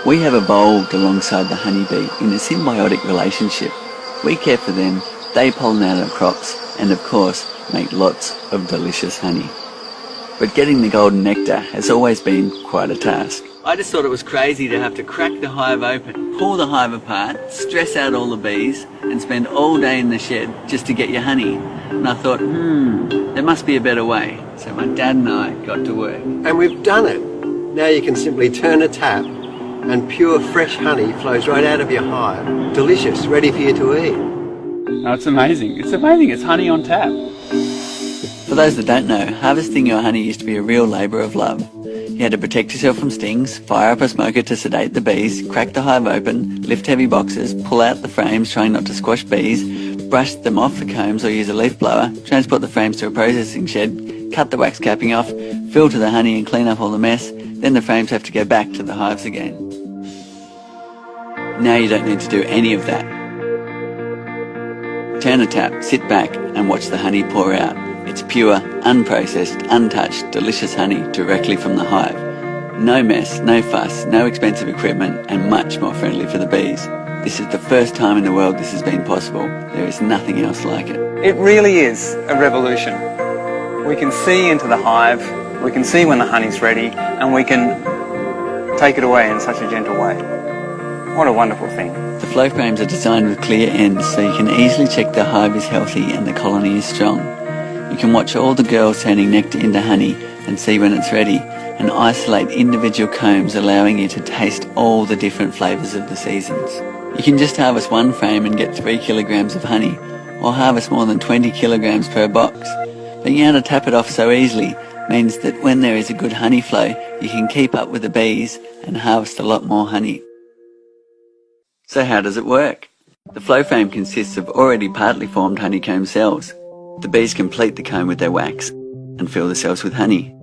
We have evolved alongside the honeybee in a symbiotic relationship. We care for them, they pollinate our crops, and of course, make lots of delicious honey. But getting the golden nectar has always been quite a task. I just thought it was crazy to have to crack the hive open, pull the hive apart, stress out all the bees, and spend all day in the shed just to get your honey. And I thought, there must be a better way. So my dad and I got to work. And we've done it. Now you can simply turn a tap and pure fresh honey flows right out of your hive. Delicious, ready for you to eat. Oh, it's amazing. It's amazing. It's honey on tap. For those that don't know, harvesting your honey used to be a real labour of love. You had to protect yourself from stings, fire up a smoker to sedate the bees, crack the hive open, lift heavy boxes, pull out the frames trying not to squash bees, brush them off the combs or use a leaf blower, transport the frames to a processing shed, cut the wax capping off, filter the honey and clean up all the mess, then the frames have to go back to the hives again. Now you don't need to do any of that. Turn a tap, sit back and watch the honey pour out. It's pure, unprocessed, untouched, delicious honey directly from the hive. No mess, no fuss, no expensive equipment, and much more friendly for the bees. This is the first time in the world this has been possible. There is nothing else like it. It really is a revolution. We can see into the hive, we can see when the honey's ready, and we can take it away in such a gentle way. What a wonderful thing. The flow frames are designed with clear ends so you can easily check the hive is healthy and the colony is strong. You can watch all the girls turning nectar into honey and see when it's ready, and isolate individual combs allowing you to taste all the different flavours of the seasons. You can just harvest one frame and get 3 kilograms of honey, or harvest more than 20 kilograms per box. Being able to tap it off so easily means that when there is a good honey flow, you can keep up with the bees and harvest a lot more honey. So how does it work? The flow frame consists of already partly formed honeycomb cells. The bees complete the comb with their wax and fill the cells with honey,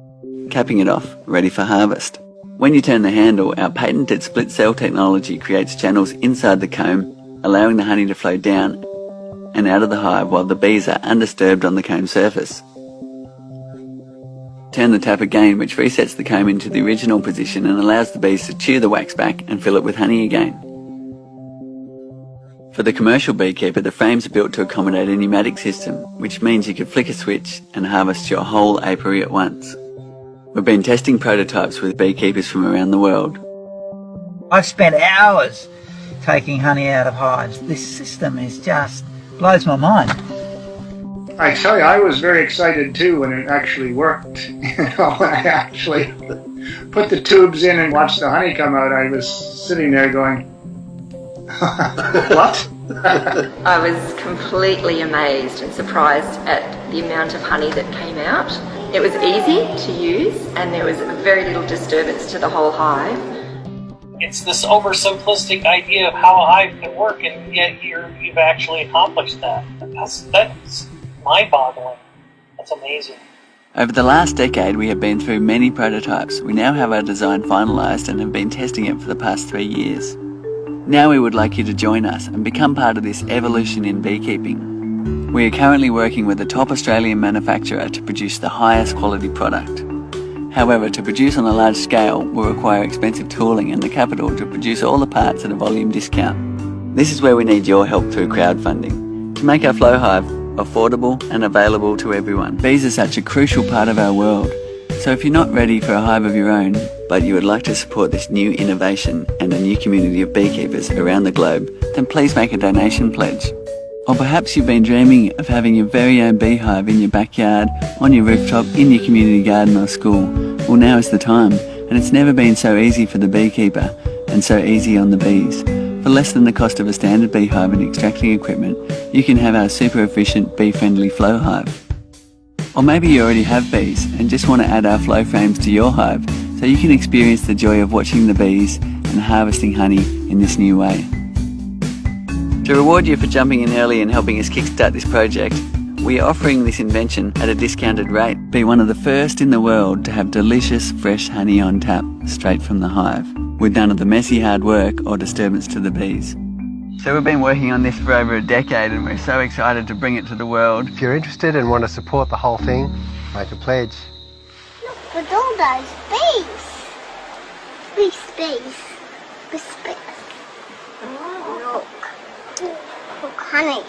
capping it off, ready for harvest. When you turn the handle, our patented split cell technology creates channels inside the comb, allowing the honey to flow down and out of the hive while the bees are undisturbed on the comb surface. Turn the tap again, which resets the comb into the original position and allows the bees to chew the wax back and fill it with honey again. For the commercial beekeeper, the frames are built to accommodate a pneumatic system, which means you could flick a switch and harvest your whole apiary at once. We've been testing prototypes with beekeepers from around the world. I've spent hours taking honey out of hives. This system is just blows my mind. I tell you, I was very excited too when it actually worked. When I actually put the tubes in and watched the honey come out, I was sitting there going, what? I was completely amazed and surprised at the amount of honey that came out. It was easy to use and there was very little disturbance to the whole hive. It's this oversimplistic idea of how a hive can work, and yet you've actually accomplished that. That's mind-boggling. That's amazing. Over the last decade, we have been through many prototypes. We now have our design finalised and have been testing it for the past 3 years. Now we would like you to join us and become part of this evolution in beekeeping. We are currently working with a top Australian manufacturer to produce the highest quality product. However, to produce on a large scale will require expensive tooling and the capital to produce all the parts at a volume discount. This is where we need your help through crowdfunding to make our flow hive affordable and available to everyone. Bees are such a crucial part of our world. So if you're not ready for a hive of your own, but you would like to support this new innovation and a new community of beekeepers around the globe, then please make a donation pledge. Or perhaps you've been dreaming of having your very own beehive in your backyard, on your rooftop, in your community garden or school. Well, now is the time, and it's never been so easy for the beekeeper and so easy on the bees. For less than the cost of a standard beehive and extracting equipment, you can have our super efficient bee-friendly flow hive. Or maybe you already have bees and just want to add our flow frames to your hive so you can experience the joy of watching the bees and harvesting honey in this new way. To reward you for jumping in early and helping us kickstart this project, we are offering this invention at a discounted rate. Be one of the first in the world to have delicious fresh honey on tap straight from the hive, with none of the messy hard work or disturbance to the bees. So we've been working on this for over a decade and we're so excited to bring it to the world. If you're interested and want to support the whole thing, make a pledge. Look at all those bees. Bees. biscuits. Look. Look, honey.